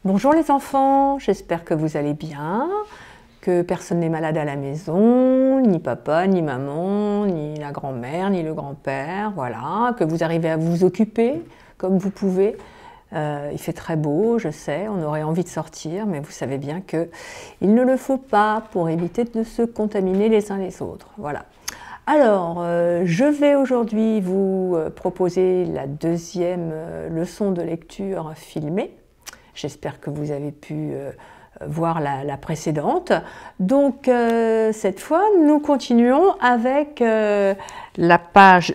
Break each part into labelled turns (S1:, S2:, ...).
S1: Bonjour les enfants, j'espère que vous allez bien, que personne n'est malade à la maison, ni papa, ni maman, ni la grand-mère, ni le grand-père, voilà, que vous arrivez à vous occuper comme vous pouvez. Il fait très beau, je sais, on aurait envie de sortir, mais vous savez bien qu'il ne le faut pas pour éviter de se contaminer les uns les autres. Voilà. Alors, je vais aujourd'hui vous proposer la deuxième leçon de lecture filmée. J'espère que vous avez pu voir la précédente. Donc, cette fois, nous continuons avec les pages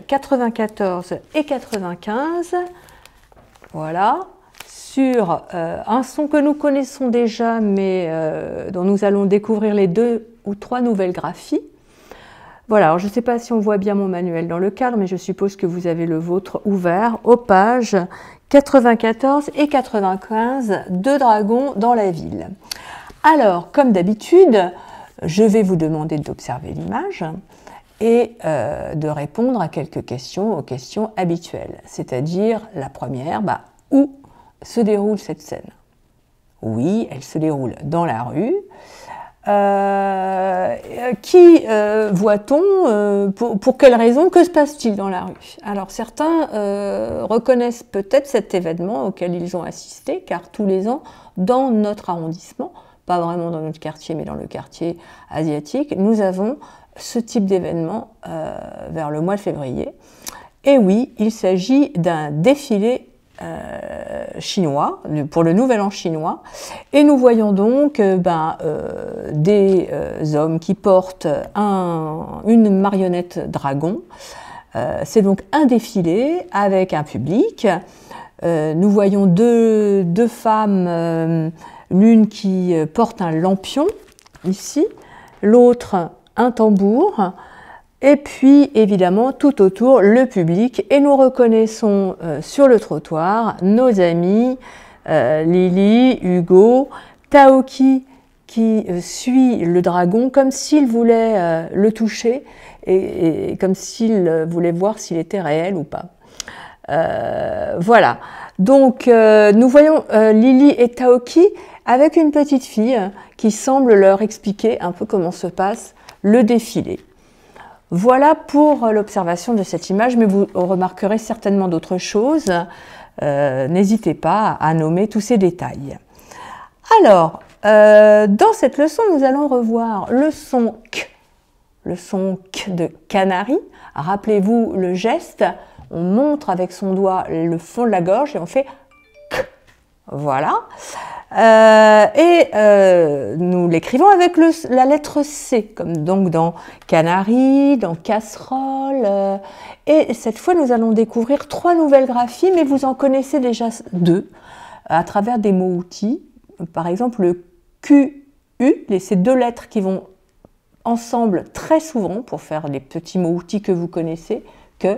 S1: 94 et 95. Voilà, sur un son que nous connaissons déjà, mais dont nous allons découvrir les 2 ou 3 nouvelles graphies. Voilà, alors je ne sais pas si on voit bien mon manuel dans le cadre, mais je suppose que vous avez le vôtre ouvert aux pages 94 et 95 de Dragons dans la ville. Alors, comme d'habitude, je vais vous demander d'observer l'image et de répondre à quelques questions, aux questions habituelles. C'est-à-dire, la première, où se déroule cette scène? Oui, elle se déroule dans la rue. Qui voit-on? Pour quelle raison? Que se passe-t-il dans la rue? Alors certains reconnaissent peut-être cet événement auquel ils ont assisté, car tous les ans, dans notre arrondissement, pas vraiment dans notre quartier, mais dans le quartier asiatique, nous avons ce type d'événement vers le mois de février. Et oui, il s'agit d'un défilé chinois, pour le nouvel an chinois, et nous voyons donc des hommes qui portent une marionnette dragon. C'est donc un défilé avec un public. Nous voyons deux femmes, l'une qui porte un lampion ici, l'autre un tambour. Et puis, évidemment, tout autour, le public. Et nous reconnaissons sur le trottoir nos amis Lily, Hugo, Taoki qui suit le dragon comme s'il voulait le toucher et comme s'il voulait voir s'il était réel ou pas. Voilà. Donc, nous voyons Lily et Taoki avec une petite fille qui semble leur expliquer un peu comment se passe le défilé. Voilà pour l'observation de cette image, mais vous remarquerez certainement d'autres choses. N'hésitez pas à nommer tous ces détails. Alors, dans cette leçon, nous allons revoir le son K de canari. Rappelez-vous le geste, on montre avec son doigt le fond de la gorge et on fait K. Voilà. Nous l'écrivons avec la lettre C, comme donc dans canari, dans casserole. Et cette fois, nous allons découvrir 3 nouvelles graphies, mais vous en connaissez déjà 2 à travers des mots-outils. Par exemple, le QU, ces 2 lettres qui vont ensemble très souvent pour faire les petits mots-outils que vous connaissez, que,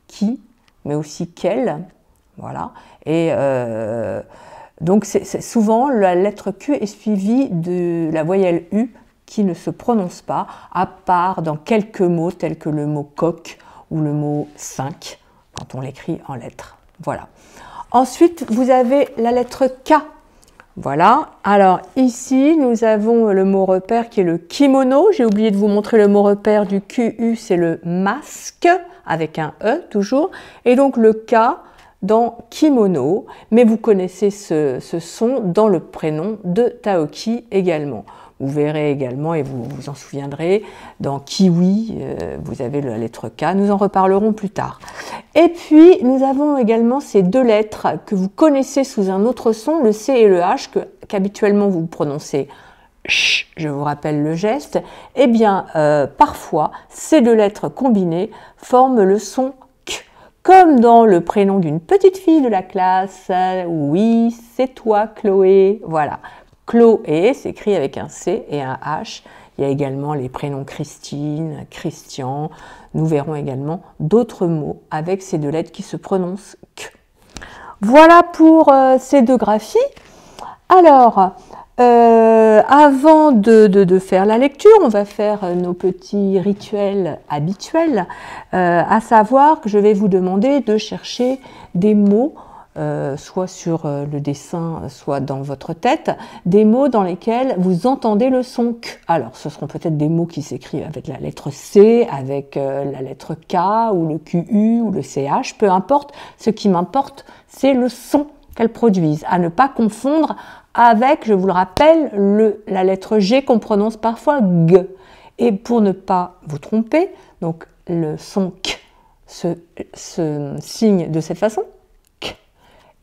S1: qui, mais aussi quel. Voilà. Et donc, souvent, la lettre Q est suivie de la voyelle U qui ne se prononce pas, à part dans quelques mots tels que le mot coq ou le mot 5, quand on l'écrit en lettres. Voilà. Ensuite, vous avez la lettre K. Voilà. Alors, ici, nous avons le mot repère qui est le kimono. J'ai oublié de vous montrer le mot repère du QU, c'est le masque, avec un E toujours. Et donc, le K dans kimono, mais vous connaissez ce son dans le prénom de Taoki également. Vous verrez également, et vous vous en souviendrez, dans kiwi, vous avez la lettre K, nous en reparlerons plus tard. Et puis, nous avons également ces 2 lettres que vous connaissez sous un autre son, le C et le H, qu'habituellement vous prononcez ch, je vous rappelle le geste. Eh bien, parfois, ces 2 lettres combinées forment le son comme dans le prénom d'une petite fille de la classe. Oui, c'est toi, Chloé. Voilà. Chloé s'écrit avec un C et un H. Il y a également les prénoms Christine, Christian. Nous verrons également d'autres mots avec ces 2 lettres qui se prononcent K. Voilà pour ces 2 graphies. Alors, avant de faire la lecture, on va faire nos petits rituels habituels, à savoir que je vais vous demander de chercher des mots soit sur le dessin, soit dans votre tête, des mots dans lesquels vous entendez le son K. Alors, ce seront peut-être des mots qui s'écrivent avec la lettre C, avec la lettre K, ou le QU, ou le CH, peu importe. Ce qui m'importe, c'est le son qu'elles produisent, à ne pas confondre avec, je vous le rappelle, la lettre G qu'on prononce parfois G. Et pour ne pas vous tromper, donc le son K se signe de cette façon, K,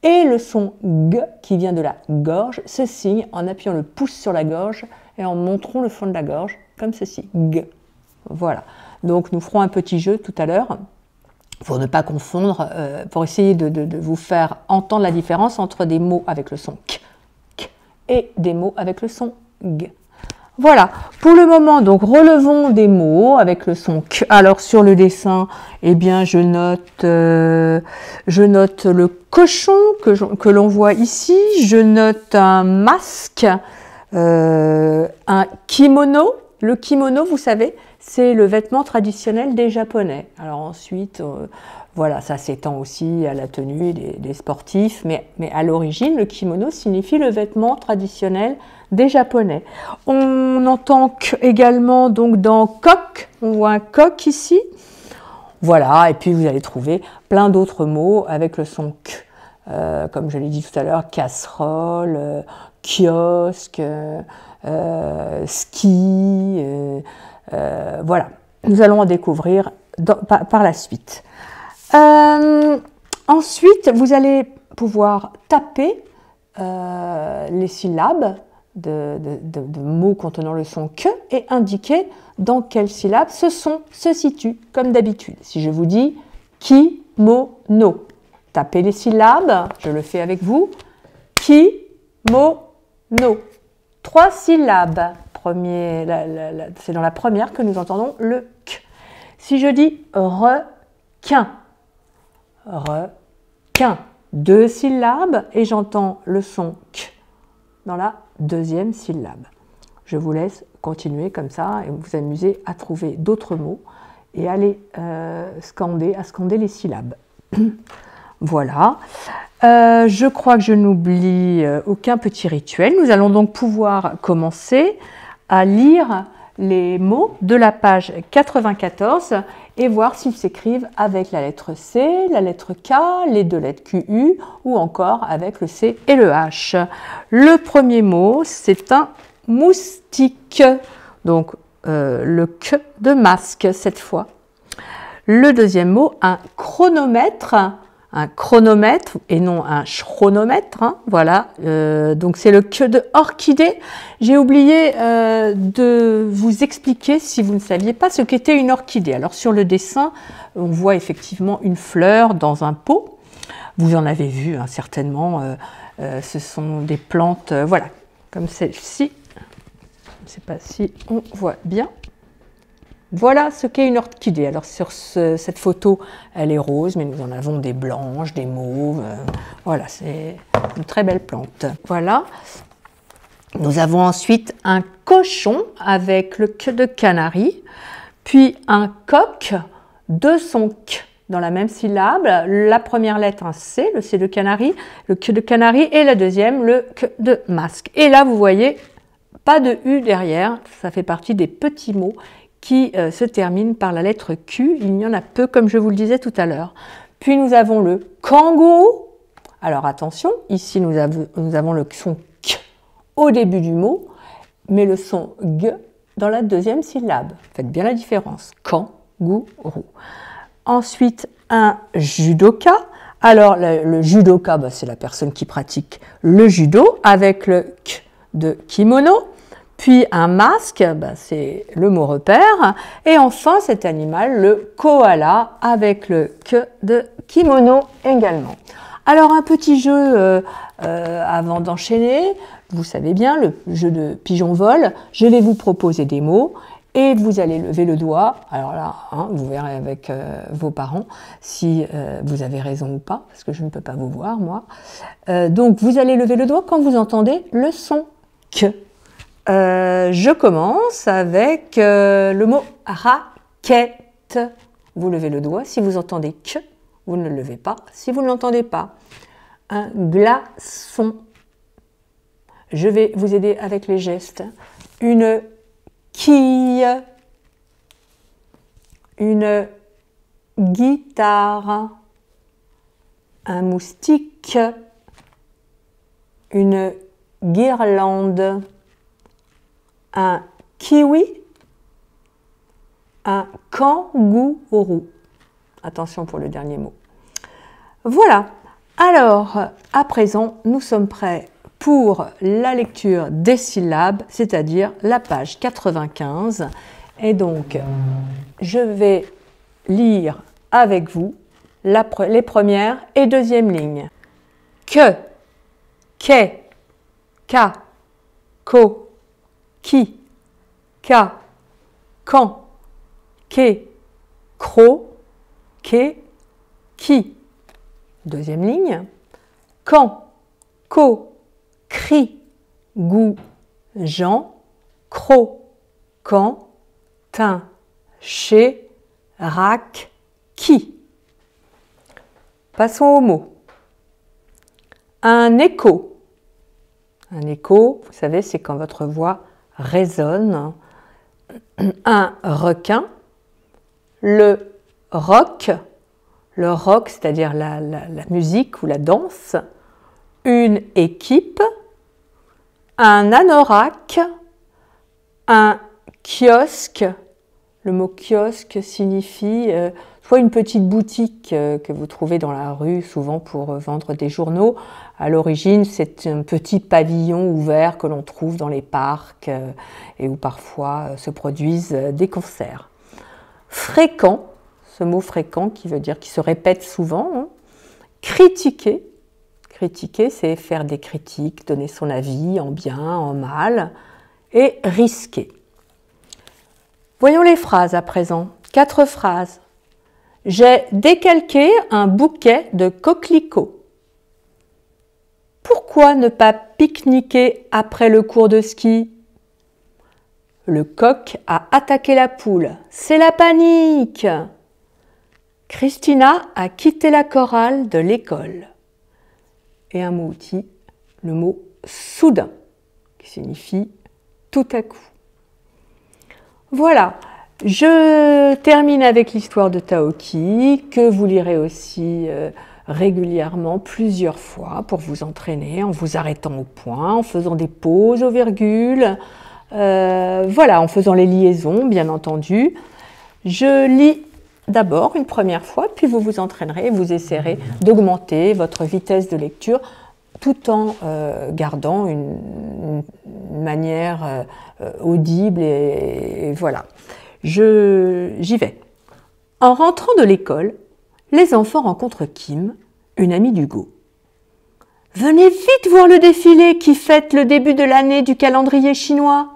S1: et le son G qui vient de la gorge se signe en appuyant le pouce sur la gorge et en montrant le fond de la gorge, comme ceci, G. Voilà. Donc nous ferons un petit jeu tout à l'heure pour ne pas confondre, pour essayer de vous faire entendre la différence entre des mots avec le son K, K et des mots avec le son G. Voilà, pour le moment, donc relevons des mots avec le son K. Alors sur le dessin, eh bien je note le cochon que l'on voit ici, je note un masque, un kimono. Le kimono, vous savez, c'est le vêtement traditionnel des Japonais. Alors ensuite, voilà, ça s'étend aussi à la tenue des sportifs, mais à l'origine, le kimono signifie le vêtement traditionnel des Japonais. On entend également donc dans coq, on voit un coq ici. Voilà, et puis vous allez trouver plein d'autres mots avec le son K. Comme je l'ai dit tout à l'heure, casserole, kiosque, ski, voilà. Nous allons en découvrir par la suite. Ensuite, vous allez pouvoir taper les syllabes de mots contenant le son K et indiquer dans quelle syllabe ce son se situe, comme d'habitude. Si je vous dis kimono, tapez les syllabes, je le fais avec vous, kimono. 3 syllabes. C'est dans la première que nous entendons le K. Si je dis requin, 2 syllabes et j'entends le son K dans la 2e syllabe. Je vous laisse continuer comme ça et vous amuser à trouver d'autres mots et aller scander les syllabes. Voilà. Je crois que je n'oublie aucun petit rituel. Nous allons donc pouvoir commencer à lire les mots de la page 94 et voir s'ils s'écrivent avec la lettre C, la lettre K, les 2 lettres QU ou encore avec le C et le H. Le premier mot, c'est un moustique, donc le K de masque cette fois. Le deuxième mot, un chronomètre et non un chronomètre, hein, voilà, donc c'est le K de orchidée. J'ai oublié de vous expliquer, si vous ne saviez pas, ce qu'était une orchidée. Alors sur le dessin, on voit effectivement une fleur dans un pot, vous en avez vu hein, certainement, ce sont des plantes, voilà, comme celle-ci, je ne sais pas si on voit bien. Voilà ce qu'est une orchidée. Alors sur cette photo, elle est rose, mais nous en avons des blanches, des mauves. Voilà, c'est une très belle plante. Voilà. Nous avons ensuite un cochon avec le K de canari, puis un coq de son K dans la même syllabe. La première lettre, un C, le C de canari, le K de canari, et la deuxième, le K de masque. Et là, vous voyez, pas de U derrière, ça fait partie des petits mots qui se termine par la lettre Q. Il y en a peu, comme je vous le disais tout à l'heure. Puis nous avons le kangourou. Alors attention, ici nous avons le son K au début du mot, mais le son G dans la 2e syllabe. Faites bien la différence. Kangourou. Ensuite, un judoka. Alors le judoka, c'est la personne qui pratique le judo avec le K de kimono. Puis un masque, c'est le mot repère. Et enfin cet animal, le koala, avec le K de kimono également. Alors un petit jeu avant d'enchaîner, vous savez bien, le jeu de pigeon-vol. Je vais vous proposer des mots et vous allez lever le doigt. Alors là, hein, vous verrez avec vos parents si vous avez raison ou pas, parce que je ne peux pas vous voir, moi. Donc vous allez lever le doigt quand vous entendez le son K. Je commence avec le mot raquette. Vous levez le doigt si vous entendez K, vous ne le levez pas si vous ne l'entendez pas. un glaçon. Je vais vous aider avec les gestes. Une quille, une guitare, un moustique, une guirlande, un kiwi, un kangourou. Attention pour le dernier mot. Voilà. Alors, à présent, nous sommes prêts pour la lecture des syllabes, c'est-à-dire la page 95. Et donc, je vais lire avec vous les premières et deuxième lignes. Que, qu'est, ka, ko, qui, ka, quand, qu'est, cro, qu'est, qui. Deuxième ligne. Quand, co, cri, gou, Jean, cro, quand, tin, chez, rac, qui. Passons aux mots. Un écho. Un écho, vous savez, c'est quand votre voix résonne. Un requin. Le rock, c'est-à-dire la musique ou la danse. Une équipe. Un anorak. Un kiosque. Le mot kiosque signifie soit une petite boutique que vous trouvez dans la rue, souvent pour vendre des journaux. À l'origine, c'est un petit pavillon ouvert que l'on trouve dans les parcs et où parfois se produisent des concerts. Fréquent, ce mot fréquent qui veut dire qui se répète souvent. Hein. Critiquer, critiquer, c'est faire des critiques, donner son avis en bien, en mal. Et risquer. Voyons les phrases à présent. 4 phrases. J'ai décalqué un bouquet de coquelicots. Pourquoi ne pas pique-niquer après le cours de ski? Le coq a attaqué la poule. C'est la panique. Christina a quitté la chorale de l'école. Et un mot outil, le mot soudain, qui signifie tout à coup. Voilà, je termine avec l'histoire de Taoki, que vous lirez aussi régulièrement, plusieurs fois, pour vous entraîner, en vous arrêtant au point, en faisant des pauses aux virgules, voilà, en faisant les liaisons, bien entendu. Je lis d'abord une première fois, puis vous vous entraînerez et vous essaierez d'augmenter votre vitesse de lecture tout en gardant une manière audible et voilà. J'y vais. En rentrant de l'école, les enfants rencontrent Kim, une amie d'Hugo. « Venez vite voir le défilé qui fête le début de l'année du calendrier chinois !»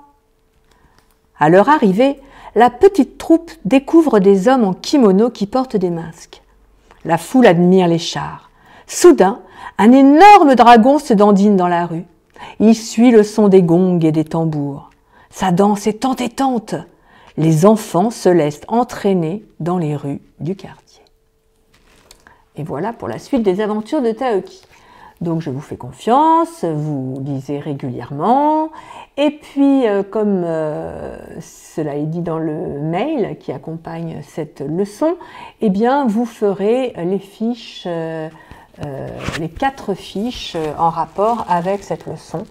S1: À leur arrivée, la petite troupe découvre des hommes en kimono qui portent des masques. La foule admire les chars. Soudain, un énorme dragon se dandine dans la rue. Il suit le son des gongs et des tambours. Sa danse est entêtante. Les enfants se laissent entraîner dans les rues du quartier. Et voilà pour la suite des aventures de Taoki. Donc je vous fais confiance, vous lisez régulièrement. Et puis, comme cela est dit dans le mail qui accompagne cette leçon, eh bien vous ferez les fiches, les 4 fiches en rapport avec cette leçon.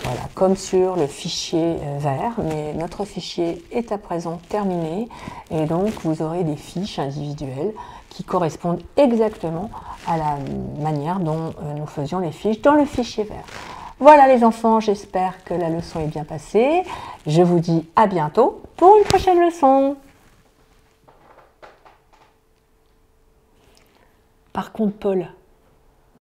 S1: Voilà, comme sur le fichier vert, mais notre fichier est à présent terminé et donc vous aurez des fiches individuelles qui correspondent exactement à la manière dont nous faisions les fiches dans le fichier vert. Voilà les enfants, j'espère que la leçon est bien passée. Je vous dis à bientôt pour une prochaine leçon. Par contre, Paul,